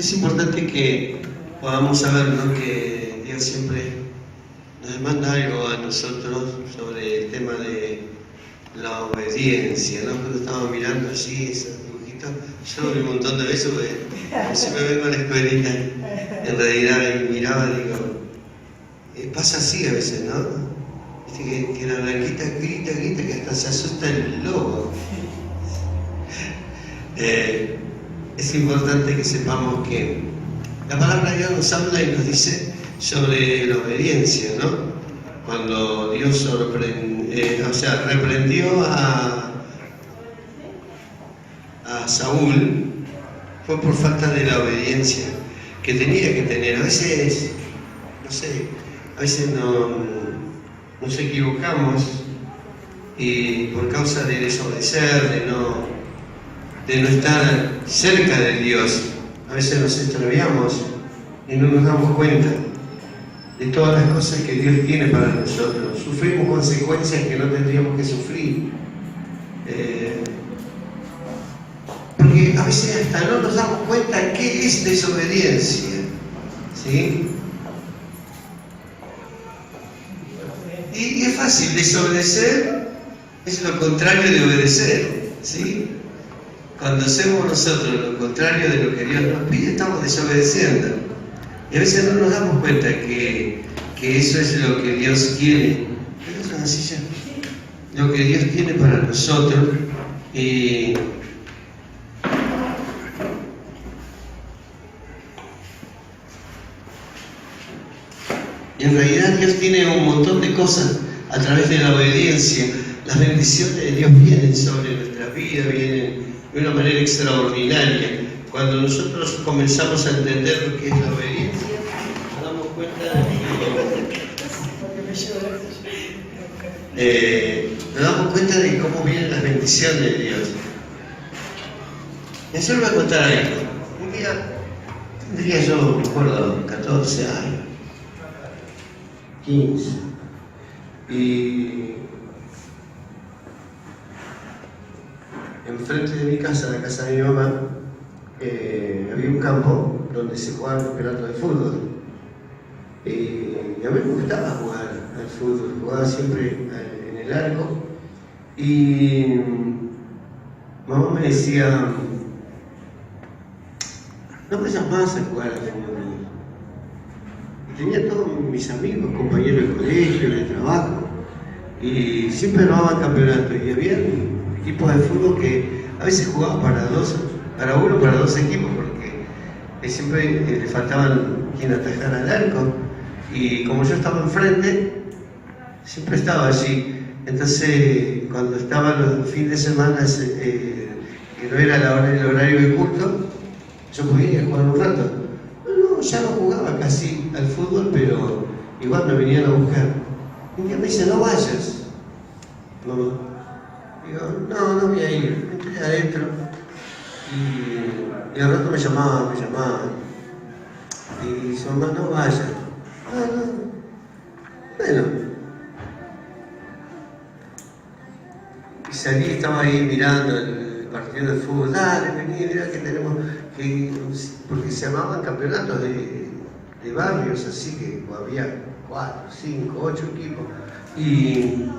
Es importante que podamos saber, ¿no?, que Dios siempre nos demanda algo a nosotros sobre el tema de la obediencia, ¿no? Cuando estaba mirando así esos dibujitos, yo lo vi un montón de veces porque si me vengo a la escuelita, en realidad, y miraba, digo, pasa así a veces, ¿no? Viste que la blanquita grita, que hasta se asusta el lobo. Es importante que sepamos que la palabra de Dios nos habla y nos dice sobre la obediencia, ¿no? Cuando Dios reprendió a Saúl, fue por falta de la obediencia que tenía que tener. A veces, no sé, a veces nos equivocamos y por causa de desobedecer, de no estar cerca de Dios, a veces nos extraviamos y no nos damos cuenta de todas las cosas que Dios tiene para nosotros. Sufrimos consecuencias que no tendríamos que sufrir. Porque a veces hasta no nos damos cuenta qué es desobediencia, ¿sí? Y es fácil, desobedecer es lo contrario de obedecer, ¿sí? Cuando hacemos nosotros lo contrario de lo que Dios nos pide, estamos desobedeciendo. Y a veces no nos damos cuenta que eso es lo que Dios quiere. Lo que Dios tiene para nosotros. Y en realidad Dios tiene un montón de cosas a través de la obediencia. Las bendiciones de Dios vienen sobre nuestra vida, vienen de una manera extraordinaria. Cuando nosotros comenzamos a entender lo que es la obediencia, nos damos cuenta de cómo vienen las bendiciones de Dios. Y yo les voy a contar algo. Un día, tendría yo, me acuerdo, 14 años, 15, y enfrente de mi casa, la casa de mi mamá, había un campo donde se jugaban campeonatos de fútbol. Y a mí me gustaba jugar al fútbol, jugaba siempre en el arco. Y mamá me decía, no me llamás a jugar al fútbol. Y tenía todos mis amigos, compañeros de colegio, de trabajo, y siempre armaban campeonatos. Y había equipos de fútbol que a veces jugaban para uno, para dos equipos, porque siempre le faltaban quien atajara al arco. Y como yo estaba enfrente, siempre estaba allí. Entonces, cuando estaban los fines de semana, que no era el horario de culto, yo podía ir a jugar un rato. No, ya no jugaba casi al fútbol, pero igual me venían a buscar. Y un día me dice, no vayas. No. Digo, no voy a ir. Entré adentro. Y al rato me llamaban. Y dice, mamá, no vayas. No. Bueno. Y salí, estaba ahí mirando el partido de fútbol. Dale, vení, mirá que tenemos porque se llamaban campeonatos de barrios, así que había 4, 5, 8 equipos. Y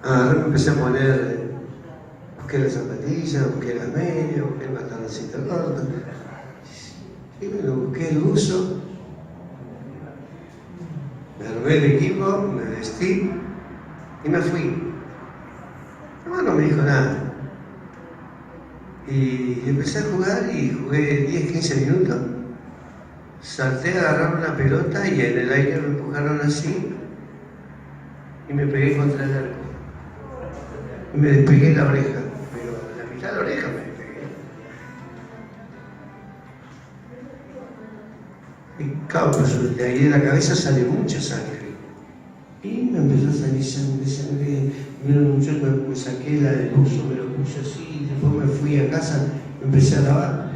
me empecé a poner, busqué las zapatillas, busqué las medias, busqué el pantaloncito corto. Y bueno, busqué el uso. Me armé el equipo, me vestí y me fui. Mamá no me dijo nada. Y empecé a jugar y jugué 10, 15 minutos. Salté a agarrar una pelota y en el aire me empujaron así y me pegué contra el arco. Y me despegué la oreja, pero la mitad de la oreja me despegué. Y claro, pues de ahí de la cabeza sale mucha sangre. Y me empezó a salir sangre. Yo me saqué del uso, me lo puse así, después me fui a casa, me empecé a lavar.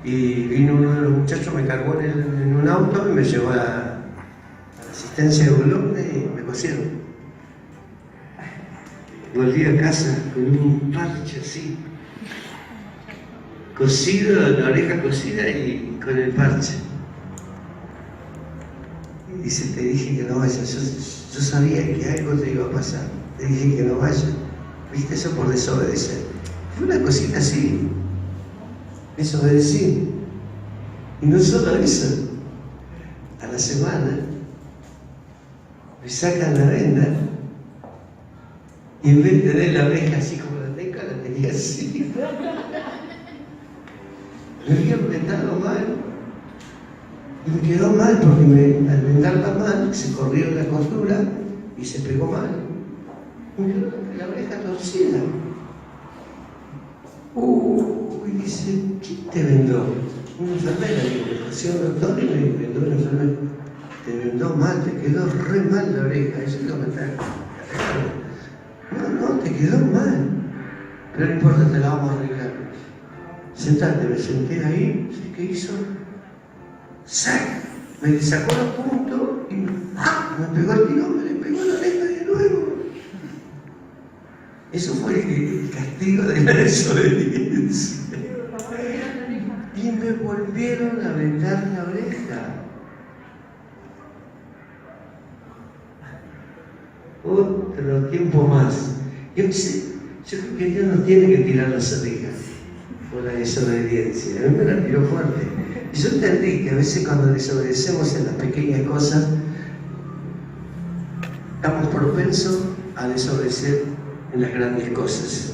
Y vino uno de los muchachos, me cargó en un auto y me llevó a la asistencia de Boulogne y me cosieron. Volví a casa con un parche así, cosido, la oreja cosida y con el parche. Y dice, te dije que no vayas, yo sabía que algo te iba a pasar, te dije que no vayas, viste, eso por desobedecer. Fue una cosita así, desobedecí. Y no solo eso, a la semana me sacan la venda y en vez de tener la oreja así como la tengo, la tenía así. Me había vendado mal. Y me quedó mal porque al vendarla mal se corrió la costura y se pegó mal. Me quedó la oreja torcida. Y dice, ¿quién te vendó? Una enfermera. Digo, me pasé un doctor y me vendó una enfermera. Te vendó mal, te quedó re mal la oreja. Eso es lo que está no, te quedó mal. Pero no importa, te la vamos a arreglar. Sentate, me senté ahí, ¿sabes qué hizo? ¡Sac! Me sacó los puntos y me pegó el tirón, me le pegó la oreja de nuevo. Eso fue el castigo de la desobediencia. Y me volvieron a vendar la oreja. Otro tiempo más. Yo creo que Dios nos tiene que tirar las orejas por la desobediencia. A mí me la tiró fuerte. Y yo entendí que a veces cuando desobedecemos en las pequeñas cosas, estamos propensos a desobedecer en las grandes cosas.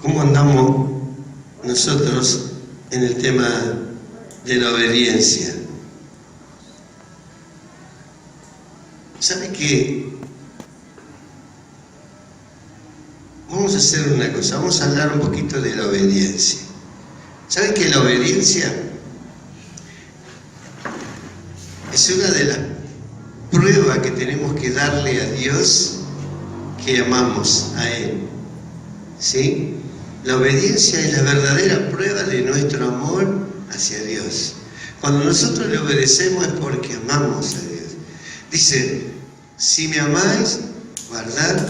¿Cómo andamos nosotros en el tema de la obediencia? ¿Sabe qué? Vamos a hacer una cosa, vamos a hablar un poquito de la obediencia. ¿Saben que la obediencia es una de las pruebas que tenemos que darle a Dios que amamos a Él? ¿Sí? La obediencia es la verdadera prueba de nuestro amor hacia Dios. Cuando nosotros le obedecemos es porque amamos a Dios. Dice, si me amáis, guardad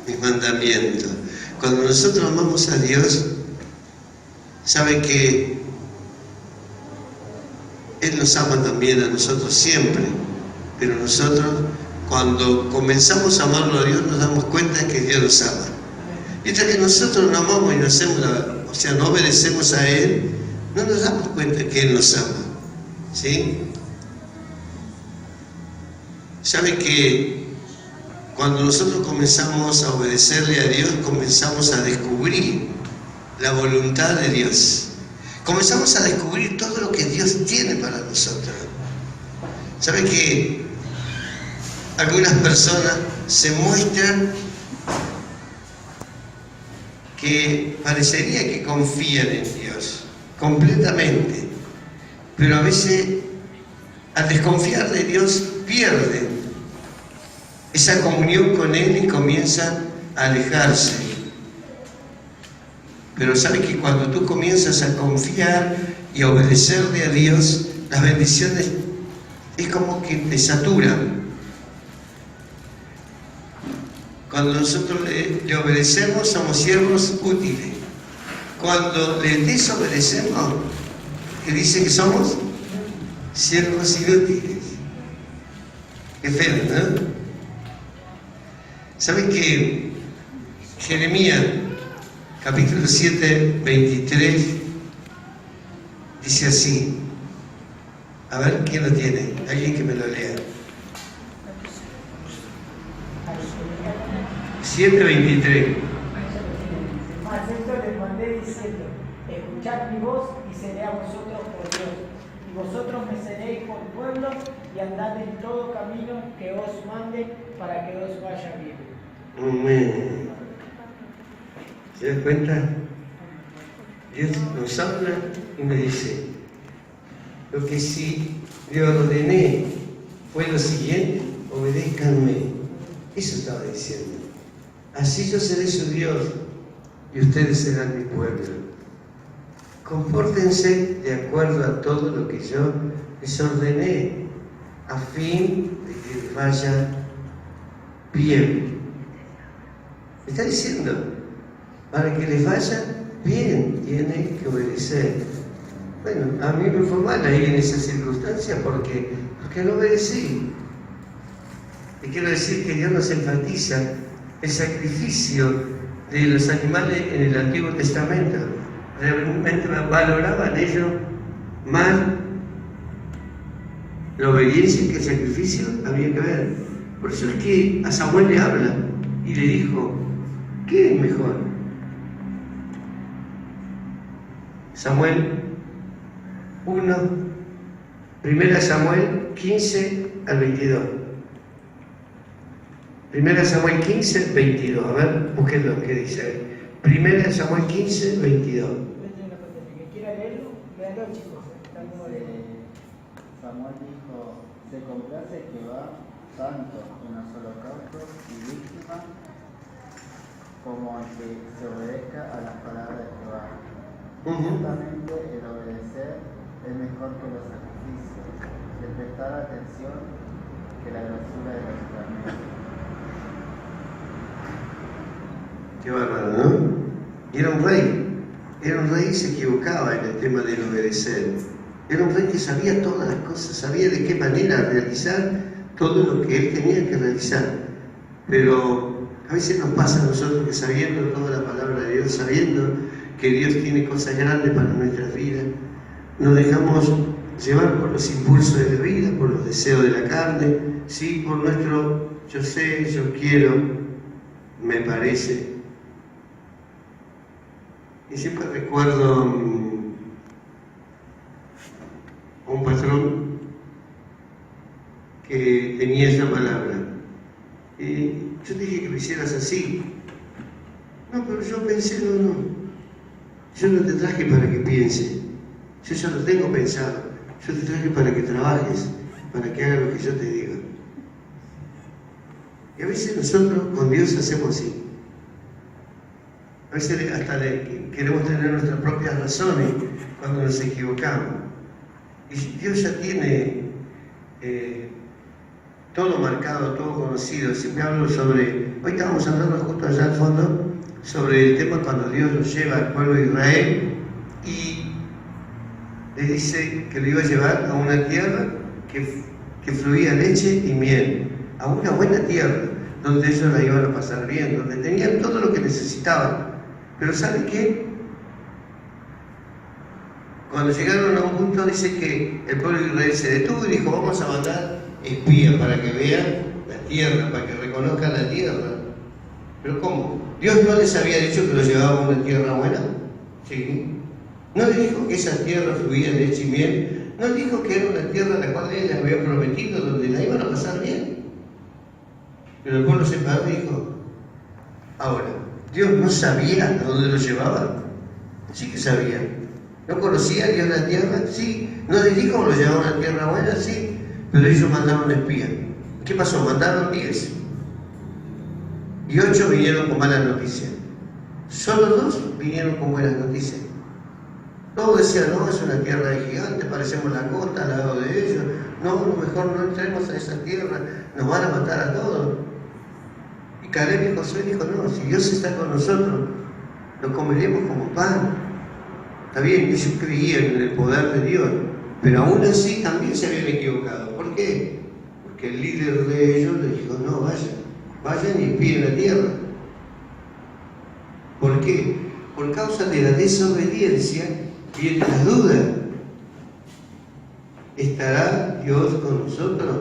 mis mandamientos. Cuando nosotros amamos a Dios, sabe que Él nos ama también a nosotros siempre, pero nosotros cuando comenzamos a amarlo a Dios nos damos cuenta de que Dios nos ama. Mientras que nosotros no amamos y no hacemos no obedecemos a Él, no nos damos cuenta de que Él nos ama. ¿Sí? ¿Sabe que cuando nosotros comenzamos a obedecerle a Dios, comenzamos a descubrir la voluntad de Dios? Comenzamos a descubrir todo lo que Dios tiene para nosotros. ¿Sabe que algunas personas se muestran que parecería que confían en Dios completamente, pero a veces al desconfiar de Dios pierden esa comunión con Él y comienzan a alejarse? Pero sabe que cuando tú comienzas a confiar y a obedecerle a Dios, las bendiciones es como que te saturan. Cuando nosotros le obedecemos, somos siervos útiles. Cuando le desobedecemos, que dice que somos siervos inútiles. Qué feo, ¿no? ¿Saben que Jeremías, capítulo 7, 23, dice así? A ver, ¿quién lo tiene? Alguien que me lo lea. 7:23. Mas esto les mandé diciendo, escuchad mi voz y seré a vosotros por Dios, y vosotros me seréis por pueblo, y andad en todo camino que os mande para que os vaya bien. Amén. ¿Se dan cuenta? Dios nos habla y nos dice, lo que sí le ordené fue lo siguiente: obedézcanme. Eso estaba diciendo. Así yo seré su Dios y ustedes serán mi pueblo. Compórtense de acuerdo a todo lo que yo les ordené, a fin de que les vaya bien. Me está diciendo, para que les vaya bien, tiene que obedecer. Bueno, a mí me fue mal ahí en esa circunstancia porque no obedecí. Y quiero decir que Dios nos enfatiza el sacrificio de los animales en el Antiguo Testamento. Realmente valoraban ellos más la obediencia que el sacrificio había que ver. Por eso es que a Samuel le habla y le dijo, ¿qué es mejor? Samuel 1, 1 Samuel 15 al 22. 1 Samuel 15, 22. A ver, búsquenlo, ¿qué dice ahí? 1 Samuel 15, 22. El que quiera leerlo, léalo, chicos. Samuel dijo, se complace Jehová tanto en los holocaustos y víctimas como en que se obedezca a las palabras de Jehová. Ciertamente el obedecer es mejor que los sacrificios, el prestar atención que la grosura de los carneros. Qué bárbaro, ¿no? Y era un rey y se equivocaba en el tema del obedecer. Era un rey que sabía todas las cosas, sabía de qué manera realizar todo lo que él tenía que realizar. Pero a veces nos pasa a nosotros que sabiendo toda la palabra de Dios, sabiendo que Dios tiene cosas grandes para nuestras vidas, nos dejamos llevar por los impulsos de la vida, por los deseos de la carne, sí, por nuestro yo sé, yo quiero, me parece. Y siempre recuerdo a un patrón que tenía esa palabra. Y yo dije que lo hicieras así. No, pero yo pensé, no. Yo no te traje para que pienses. Yo ya lo tengo pensado. Yo te traje para que trabajes, para que hagas lo que yo te diga. Y a veces nosotros con Dios hacemos así. A veces hasta queremos tener nuestras propias razones cuando nos equivocamos. Y Dios ya tiene todo marcado, todo conocido. Siempre hablo sobre, hoy estábamos hablando justo allá al fondo, sobre el tema cuando Dios lo lleva al pueblo de Israel y le dice que lo iba a llevar a una tierra que fluía leche y miel, a una buena tierra, donde ellos la iban a pasar bien, donde tenían todo lo que necesitaban. Pero ¿sabe qué? Cuando llegaron a un punto dice que el pueblo de Israel se detuvo y dijo, vamos a mandar espías para que vean la tierra, para que reconozcan la tierra. ¿Pero cómo? ¿Dios no les había dicho que lo llevaba a una tierra buena? Sí. ¿No les dijo que esa tierra fluía leche y miel? ¿No les dijo que era una tierra a la cual Él les había prometido, donde la iban a pasar bien? Pero el pueblo se paró y dijo, ahora, ¿Dios no sabía a dónde lo llevaba? Sí que sabía. ¿No conocía Dios la tierra? Sí. ¿No les dijo que lo llevaba a una tierra buena? Sí. Pero ellos mandaron espías. ¿Qué pasó? Mandaron 10. Y 8 vinieron con malas noticias. Solo 2 vinieron con buenas noticias. Todos decían, no, es una tierra de gigantes, parecemos la costa al lado de ellos. No, lo mejor no entremos a esa tierra, nos van a matar a todos. Y Caleb y Josué dijo, no, si Dios está con nosotros, lo comeremos como pan. Está bien, ellos creían en el poder de Dios, pero aún así también se habían equivocado. ¿Por qué? Porque el líder de ellos les dijo, no, vayan y espíen la tierra. ¿Por qué? Por causa de la desobediencia viene la duda. ¿Estará Dios con nosotros?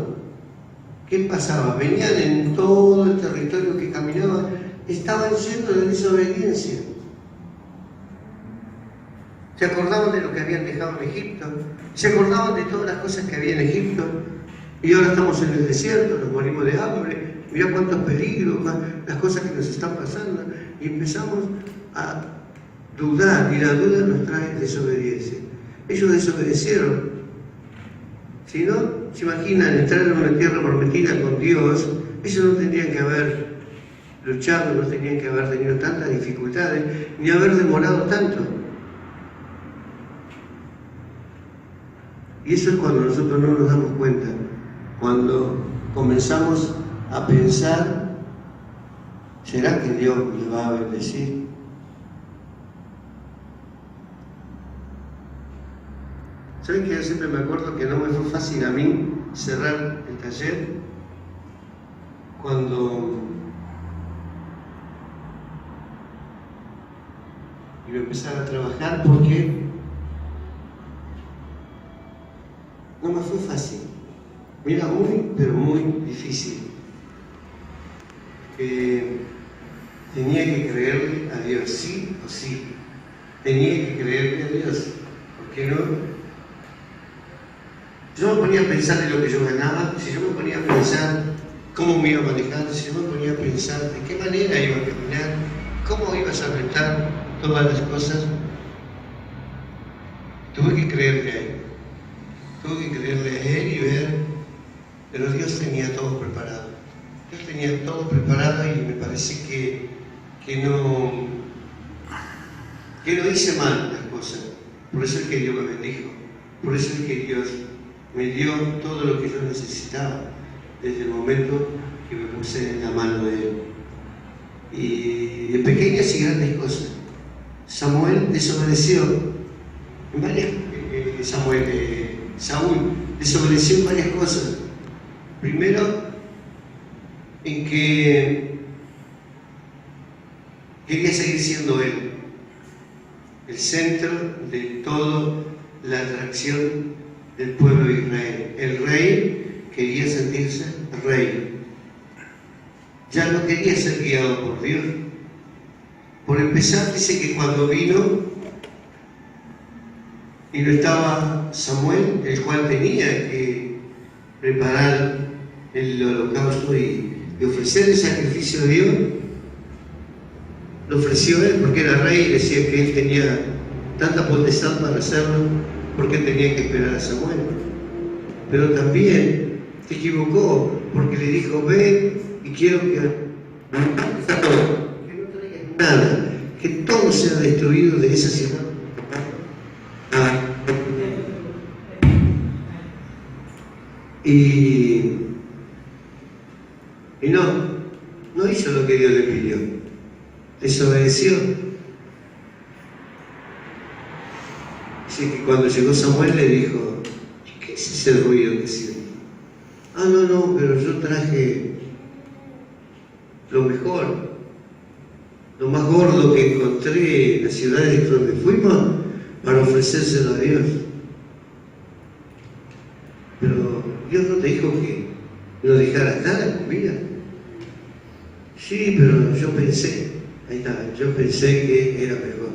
¿Qué pasaba? Venían en todo el territorio que caminaban, estaban llenos de desobediencia. Se acordaban de lo que habían dejado en Egipto, se acordaban de todas las cosas que había en Egipto, y ahora estamos en el desierto, nos morimos de hambre, mirá cuántos peligros, las cosas que nos están pasando, y empezamos a dudar, y la duda nos trae desobediencia. Ellos desobedecieron. Si no, se imaginan entrar en una tierra prometida con Dios, ellos no tendrían que haber luchado, no tendrían que haber tenido tantas dificultades, ni haber demorado tanto. Y eso es cuando nosotros no nos damos cuenta, cuando comenzamos a pensar, ¿será que Dios me va a bendecir? ¿Saben que yo siempre me acuerdo que no me fue fácil a mí cerrar el taller cuando iba a empezar a trabajar? Porque no me fue fácil. Mira, pero muy difícil. Tenía que creerle a Dios, sí o sí. Tenía que creerle a Dios. ¿Por qué no? Yo me ponía a pensar en lo que yo ganaba, si yo me ponía a pensar cómo me iba a manejar, si yo me ponía a pensar de qué manera iba a caminar, cómo iba a solventar todas las cosas, tuve que creerle a Él. Tuve que creerle a Él y ver, pero Dios tenía todo preparado. Dios tenía todo preparado y me parece que no hice mal las cosas. Por eso es que Dios me bendijo. Por eso es que Dios me dio todo lo que yo necesitaba desde el momento que me puse en la mano de Él. Y de pequeñas y grandes cosas. Samuel desobedeció en varias Saúl desobedeció en varias cosas. Primero, en que quería seguir siendo él el centro de toda la atracción del pueblo de Israel. El rey quería sentirse rey. Ya no quería ser guiado por Dios. Por empezar, dice que cuando vino y no estaba Samuel, el cual tenía que preparar el holocausto y ofrecer el sacrificio a Dios, lo ofreció él porque era rey y decía que él tenía tanta potestad para hacerlo, porque tenía que esperar a Samuel. Pero también se equivocó porque le dijo: ven y quiero que no traigas nada, que todo sea destruido de esa ciudad. Y no hizo lo que Dios le pidió, desobedeció. Así que cuando llegó Samuel le dijo: ¿qué es ese ruido que siento? No, pero yo traje lo mejor, lo más gordo que encontré en las ciudades donde fuimos para ofrecérselo a Dios. Pero Dios no te dijo que no dejaras nada de comida. Sí, pero yo pensé, yo pensé que era mejor.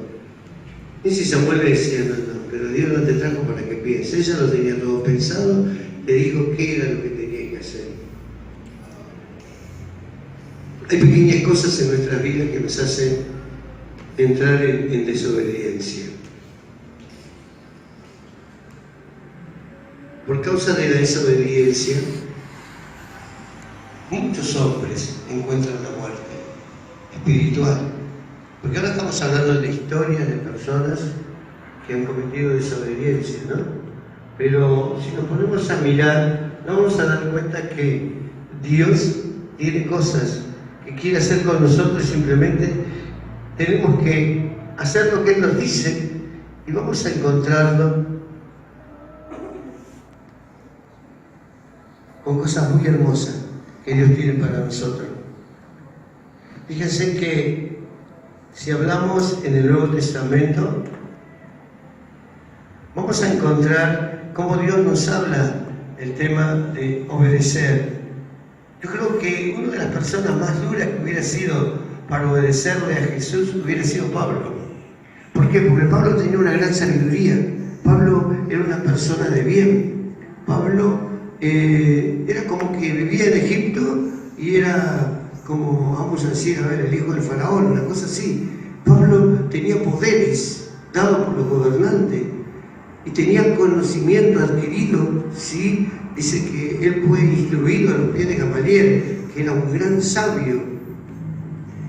Y si Samuel le decía: no, pero Dios no te trajo para que pienses. Ella lo tenía todo pensado, le dijo qué era lo que tenía que hacer. Hay pequeñas cosas en nuestras vidas que nos hacen entrar en desobediencia. Por causa de la desobediencia, muchos hombres encuentran la muerte espiritual. Porque ahora estamos hablando de historias de personas que han cometido desobediencia, ¿no? Pero si nos ponemos a mirar, nos vamos a dar cuenta que Dios tiene cosas que quiere hacer con nosotros, simplemente tenemos que hacer lo que Él nos dice y vamos a encontrarlo con cosas muy hermosas que Dios tiene para nosotros. Fíjense que si hablamos en el Nuevo Testamento, vamos a encontrar cómo Dios nos habla del tema de obedecer. Yo creo que una de las personas más duras que hubiera sido para obedecerle a Jesús hubiera sido Pablo. ¿Por qué? Porque Pablo tenía una gran sabiduría. Pablo era una persona de bien. Pablo era como que vivía en Egipto y era como, vamos a decir, el hijo del faraón, una cosa así. Pablo tenía poderes dados por los gobernantes y tenía conocimiento adquirido, ¿sí? Dice que él fue instruido a los pies de Gamaliel, que era un gran sabio.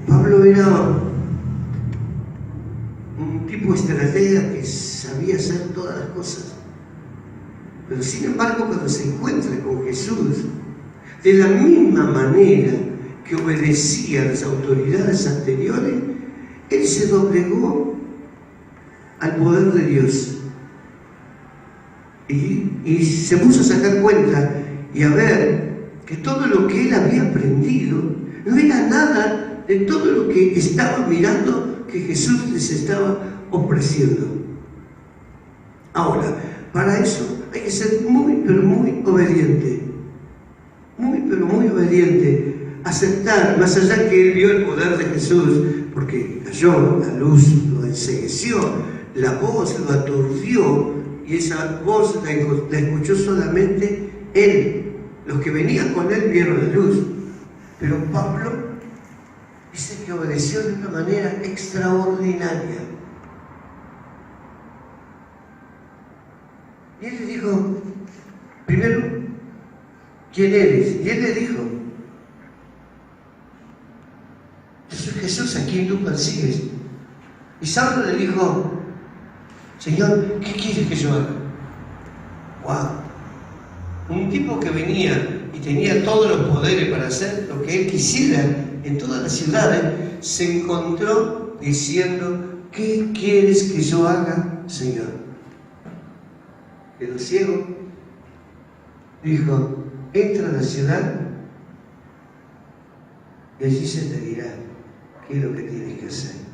Pablo era un tipo estratega que sabía hacer todas las cosas. Pero sin embargo, cuando se encuentra con Jesús, de la misma manera que obedecía a las autoridades anteriores, él se doblegó al poder de Dios. Y se puso a sacar cuenta y a ver que todo lo que él había aprendido no era nada de todo lo que estaba mirando que Jesús les estaba ofreciendo. Ahora, para eso hay que ser muy, pero muy obediente. Muy, pero muy obediente. Aceptar, más allá que él vio el poder de Jesús, porque cayó, la luz lo encegueció, la voz lo aturdió, y esa voz la escuchó solamente él. Los que venían con él vieron la luz. Pero Pablo dice que obedeció de una manera extraordinaria. Y él le dijo, primero, ¿quién eres? Y él le dijo, yo soy Jesús a quien tú persigues. Y Saulo le dijo, Señor, ¿qué quieres que yo haga? ¡Wow! Un tipo que venía y tenía todos los poderes para hacer lo que él quisiera en todas las ciudades, se encontró diciendo, ¿qué quieres que yo haga, Señor? Quedó ciego. Dijo, entra a la ciudad y allí se te dirá qué es lo que tienes que hacer.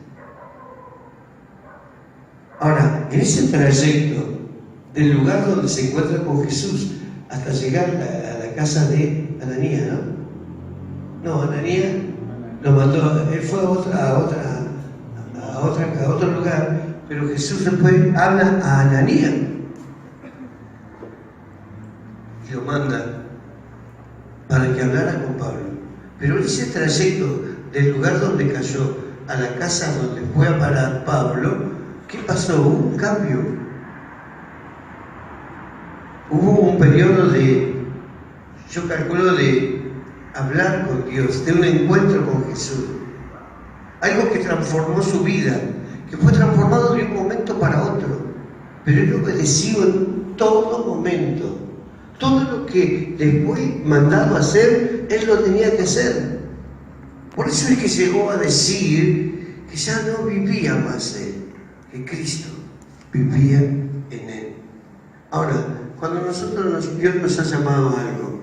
Ahora, en ese trayecto del lugar donde se encuentra con Jesús hasta llegar a la casa de Ananías, ¿no? No, Ananías lo mandó, él fue a otro lugar, pero Jesús después habla a Ananías y lo manda para que hablara con Pablo. Pero en ese trayecto del lugar donde cayó a la casa donde fue a parar Pablo, ¿qué pasó? Hubo un cambio. Hubo un periodo de, yo calculo, de hablar con Dios, de un encuentro con Jesús. Algo que transformó su vida, que fue transformado de un momento para otro. Pero él obedeció en todo momento. Todo lo que le fue mandado a hacer, él lo tenía que hacer. Por eso es que llegó a decir que ya no vivía más él, que Cristo vivía en él. Ahora, cuando Dios nos ha llamado a algo,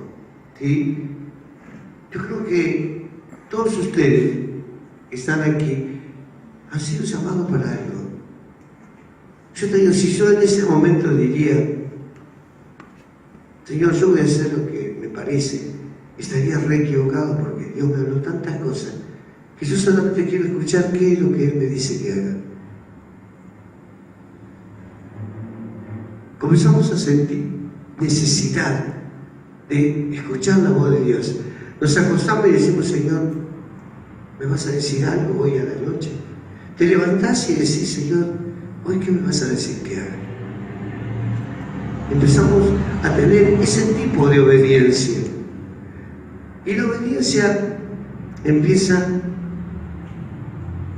¿sí? Yo creo que todos ustedes que están aquí han sido llamados para algo. Yo te digo, si yo en ese momento diría, Señor, yo voy a hacer lo que me parece, estaría re equivocado porque Dios me habló tantas cosas que yo solamente quiero escuchar qué es lo que Él me dice que haga. Comenzamos a sentir necesidad de escuchar la voz de Dios. Nos acostamos y decimos, Señor, ¿me vas a decir algo hoy a la noche? Te levantás y decís, Señor, ¿hoy qué me vas a decir que haga? Empezamos a tener ese tipo de obediencia. Y la obediencia empieza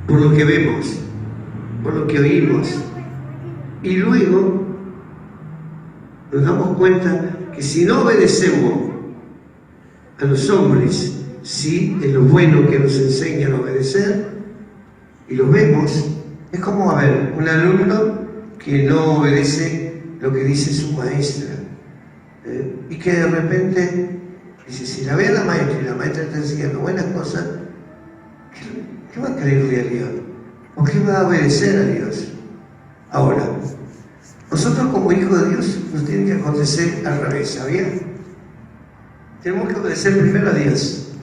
por lo que vemos, por lo que oímos. Y luego nos damos cuenta que si no obedecemos a los hombres, sí, en lo bueno que nos enseñan a obedecer, y lo vemos, es como, a ver, un alumno que no obedece lo que dice su maestra, y que de repente dice, si la ve a la maestra y la maestra está enseñando buenas cosas, ¿qué va a creerle a Dios? ¿O qué va a obedecer a Dios? Ahora, nosotros como hijos de Dios nos tiene que acontecer al revés, ¿sabían? Tenemos que obedecer primero a Dios,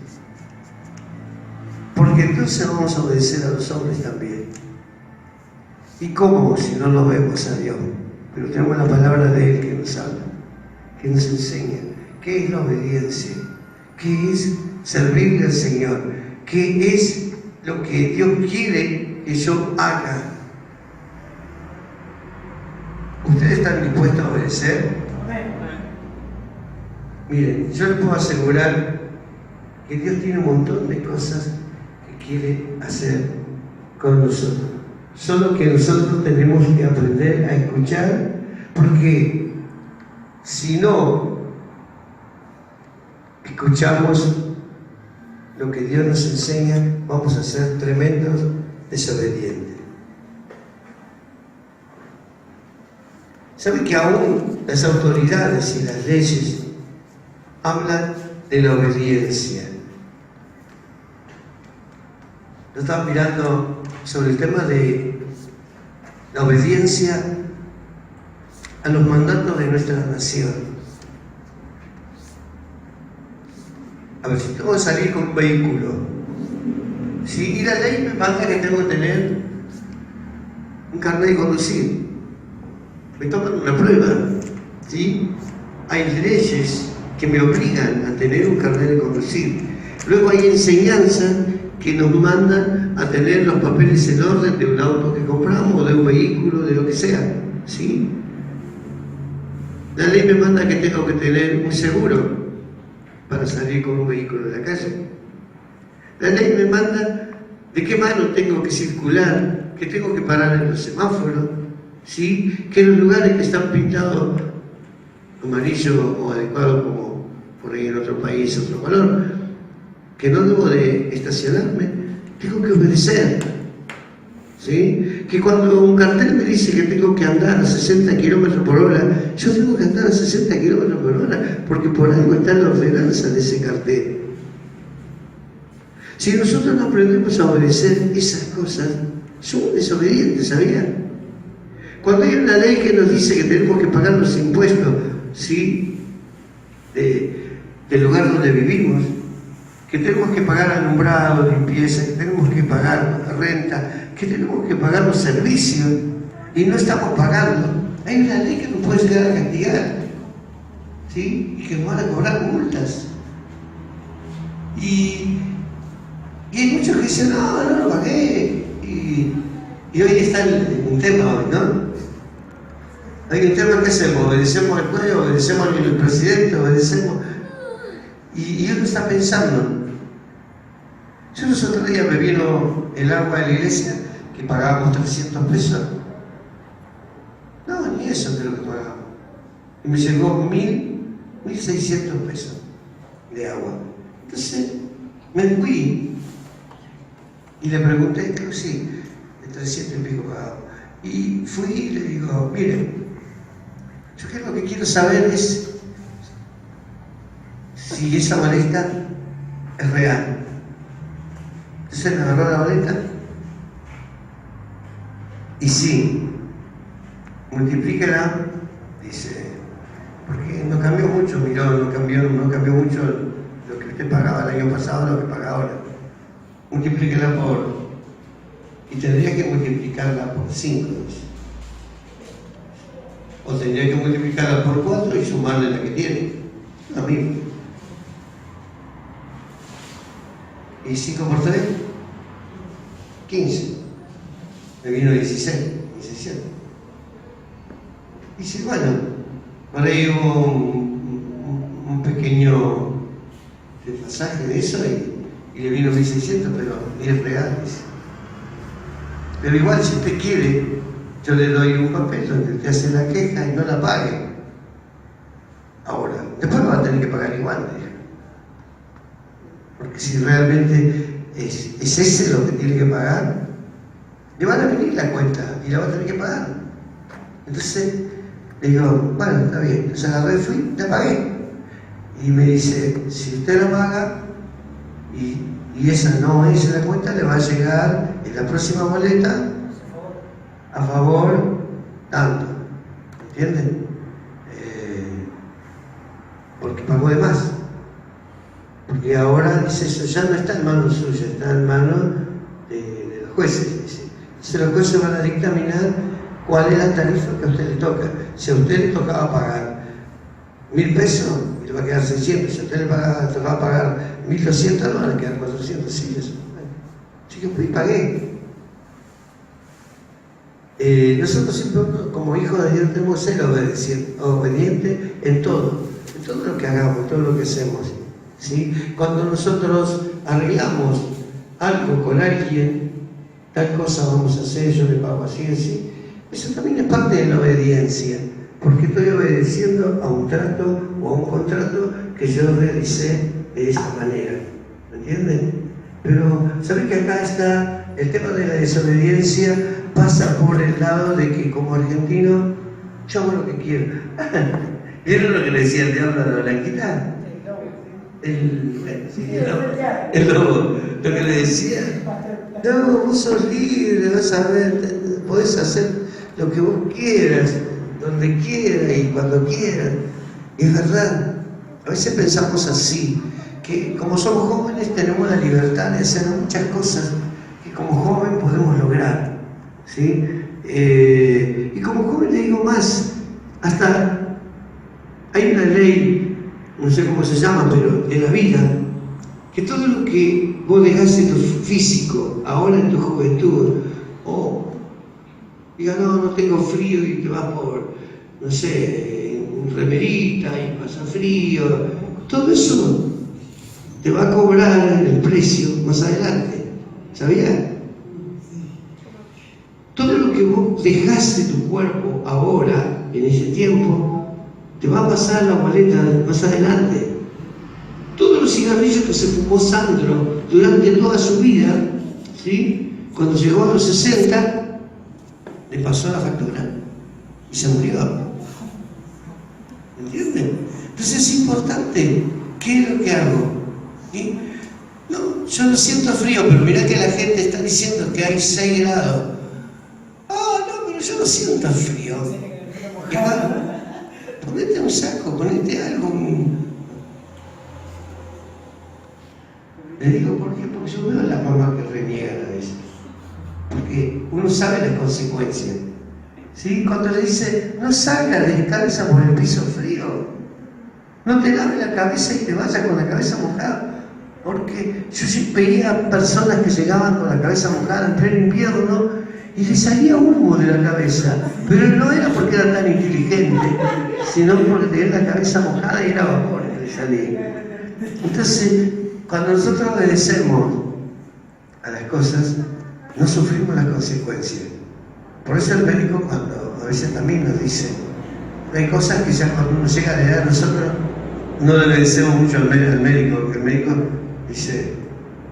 porque entonces vamos a obedecer a los hombres también. ¿Y cómo si no lo vemos a Dios? Pero tenemos la palabra de Él que nos habla, que nos enseña qué es la obediencia, qué es servirle al Señor, qué es lo que Dios quiere que yo haga. ¿Ustedes están dispuestos a obedecer? Miren, yo les puedo asegurar que Dios tiene un montón de cosas que quiere hacer con nosotros. Solo que nosotros tenemos que aprender a escuchar, porque si no escuchamos lo que Dios nos enseña, vamos a ser tremendos desobedientes. ¿Sabe que aún las autoridades y las leyes hablan de la obediencia? Yo estaba mirando sobre el tema de la obediencia a los mandatos de nuestra nación. A ver, si tengo que salir con un vehículo, y la ley me manda que tengo que tener un carnet de conducir, me toman una prueba, ¿sí? Hay leyes que me obligan a tener un carnet de conducir. Luego hay enseñanza que nos mandan a tener los papeles en orden de un auto que compramos, o de un vehículo, de lo que sea, ¿sí? La ley me manda que tengo que tener un seguro para salir con un vehículo de la calle. La ley me manda de qué mano tengo que circular, que tengo que parar en los semáforos, ¿sí? Que en los lugares que están pintados amarillo o adecuado como por ahí en otro país, otro color, que no debo de estacionarme, tengo que obedecer, ¿sí? Que cuando un cartel me dice que tengo que andar a 60 kilómetros por hora, yo tengo que andar a 60 kilómetros por hora, porque por algo está la ordenanza de ese cartel. Si nosotros no aprendemos a obedecer esas cosas, somos desobedientes, ¿sabían? Cuando hay una ley que nos dice que tenemos que pagar los impuestos, ¿sí? Del lugar donde vivimos, que tenemos que pagar alumbrado, limpieza, que tenemos que pagar renta, que tenemos que pagar los servicios, y no estamos pagando, hay una ley que nos puede llegar a castigar, ¿sí? Y que nos van a cobrar multas. Y hay muchos que dicen, no lo pagué. Y hoy está un tema hoy, ¿no? Hay un tema que hacemos, obedecemos al pueblo, obedecemos al presidente, obedecemos. Y uno está pensando. Yo los otros días me vino el agua de la iglesia, que pagábamos 300 pesos. No, ni eso de lo que pagábamos. Y me llegó 1.600 pesos de agua. Entonces, me fui y le pregunté, creo que sí, de 300 y pico pagado. Y fui y le digo, miren, yo lo que quiero saber es si esa maleta es real. Entonces me agarró la maleta y sí, multiplícala, dice, porque no cambió mucho, miró, no cambió mucho lo que usted pagaba el año pasado, lo que paga ahora. Multiplíquela y tendría que multiplicarla por 5, dice. O tendría que multiplicarla por 4 y sumarle la que tiene. Lo mismo. Y 5 por 3, 15. Me vino 16, 17. Y dice, bueno, por ahí hubo un pequeño desfasaje de eso y le vino 1.600, pero es real. Dice. Pero igual, si usted quiere, yo le doy un papel donde usted hace la queja y no la pague. Ahora, después lo va a tener que pagar igual, dijo. Porque si realmente es ese lo que tiene que pagar, le van a venir la cuenta y la va a tener que pagar. Entonces, le digo, bueno, está bien. Entonces agarré, fui, la pagué. Y me dice, si usted la paga y esa no es la cuenta, le va a llegar en la próxima boleta a favor tanto. ¿Entienden? Porque pagó de más. Porque ahora dice, eso ya no está en manos suyas, está en manos de los jueces. Dice. Entonces los jueces van a dictaminar cuál es la tarifa que a usted le toca. Si a usted le tocaba pagar 1.000 pesos, le va a quedar 600. Si a usted le tocaba pagar 1.200, no van a quedar 400. Sí, eso. Así que fui y pagué. Nosotros siempre, como hijos de Dios, tenemos que ser obedientes en todo lo que hagamos, en todo lo que hacemos. ¿Sí? Cuando nosotros arreglamos algo con alguien, tal cosa vamos a hacer, yo le pago así, así. Eso también es parte de la obediencia, porque estoy obedeciendo a un trato o a un contrato que yo realicé de esa manera. ¿Me entienden? Pero, ¿saben que acá está el tema de la desobediencia? Pasa por el lado de que como argentino yo hago lo que quiero. ¿Vieron lo que le decía el diablo a la Blanquita? El lobo, lo que le decía. No, vos sos libre, vas a ver, podés hacer lo que vos quieras, donde quieras y cuando quieras. Y es verdad, a veces pensamos así, que como somos jóvenes tenemos la libertad de hacer muchas cosas que como joven podemos lograr, ¿sí? Y como joven le digo más, hasta hay una ley, no sé cómo se llama, pero de la vida, que todo lo que vos dejás en tu físico, ahora en tu juventud, o diga, no tengo frío y te vas por, no sé, remerita y pasa frío, todo eso te va a cobrar el precio más adelante, ¿sabías? Todo lo que vos dejás de tu cuerpo ahora, en ese tiempo, te va a pasar la boleta más adelante. Todos los cigarrillos que se fumó Sandro durante toda su vida, ¿sí? Cuando llegó a los 60, le pasó la factura y se murió. ¿Entienden? Entonces es importante, ¿qué es lo que hago? ¿Sí? No, yo no siento frío, pero mirá que la gente está diciendo que hay 6 grados. No, pero yo no siento frío. Ponete un saco, ponete algo. Le digo, ¿por qué? Porque yo veo a las mamás que reniegan a veces. Porque uno sabe las consecuencias. ¿Sí? Cuando le dice, no salgas descalza por el piso frío, no te laves la cabeza y te vayas con la cabeza mojada. Porque yo veía personas que llegaban con la cabeza mojada en pleno invierno y les salía humo de la cabeza. Pero no era porque era tan inteligente, sino porque tenía la cabeza mojada y era vapor que le salía. Entonces, cuando nosotros obedecemos a las cosas, no sufrimos las consecuencias. Por eso el médico, cuando a veces también nos dice, hay cosas que ya cuando uno llega a la edad, nosotros no le obedecemos mucho al médico, porque el médico dice,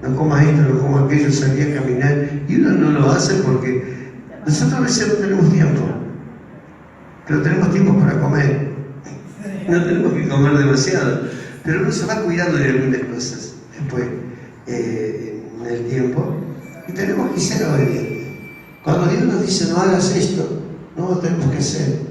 no comas esto, no comas aquello, salí a caminar, y uno no lo hace porque nosotros a veces no tenemos tiempo, pero tenemos tiempo para comer, no tenemos que comer demasiado, pero uno se va cuidando de algunas cosas después en el tiempo, y tenemos que ser obedientes. Cuando Dios nos dice no hagas esto, no lo tenemos que hacer.